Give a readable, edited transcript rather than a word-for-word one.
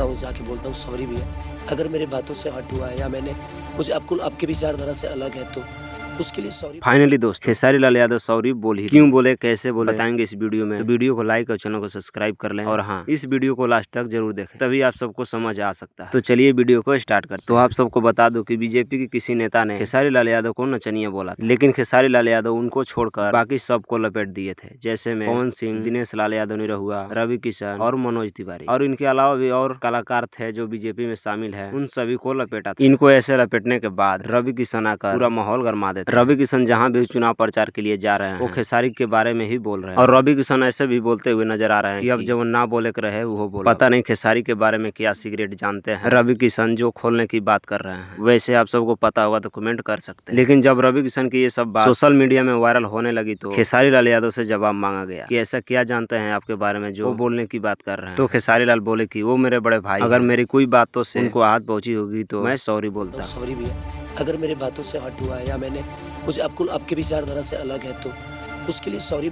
जाता हूँ, जाके बोलता हूँ सॉरी भैया, अगर मेरे बातों से हर्ट हुआ है या मैंने मुझे आपके विचारधारा से अलग है तो उसके लिए सॉरी। फाइनली दोस्त खेसारी लाल यादव सॉरी बोले, क्यों बोले, कैसे बोले, बताएंगे इस वीडियो में। तो वीडियो को लाइक और चैनल को सब्सक्राइब कर लें, और हाँ, इस वीडियो को लास्ट तक जरूर देखें, तभी आप सबको समझ आ सकता है। तो चलिए वीडियो को स्टार्ट करते हैं। तो आप सबको बता दो कि बीजेपी के किसी नेता ने खेसारी लाल यादव को नचनिया बोला था, लेकिन खेसारी लाल यादव उनको छोड़कर बाकी सबको लपेट दिए थे, जैसे में पवन सिंह, दिनेश लाल यादव निरहुआ, रवि किशन और मनोज तिवारी, और इनके अलावा भी और कलाकार थे जो बीजेपी में शामिल है, उन सभी को लपेटा था। इनको ऐसे लपेटने के बाद रवि किशन आकर पूरा माहौल गरमा देते। रवि किशन जहाँ भी चुनाव प्रचार के लिए जा रहे हैं वो खेसारी के बारे में ही बोल रहे हैं, और रवि किशन ऐसे भी बोलते हुए नजर आ रहे हैं कि अब जो ना बोले के रहे वो बोल। पता नहीं खेसारी के बारे में क्या सिगरेट जानते हैं रवि किशन जो खोलने की बात कर रहे हैं। वैसे आप सबको पता होगा तो कमेंट कर सकते हैं। लेकिन जब रवि किशन की ये सब बात सोशल मीडिया में वायरल होने लगी तो खेसारी लाल यादव से जवाब मांगा गया कि ऐसा क्या जानते हैं आपके बारे में जो बोलने की बात कर रहे हैं। तो खेसारी लाल बोले कि वो मेरे बड़े भाई, अगर मेरी कोई बातों से उनको आहत पहुंची होगी तो मैं सॉरी बोलता हूँ। सॉरी भैया, अगर मेरे बातों से हर्ट हुआ है या मैंने मुझे आपके विचारधारा से अलग है तो उसके लिए सॉरी।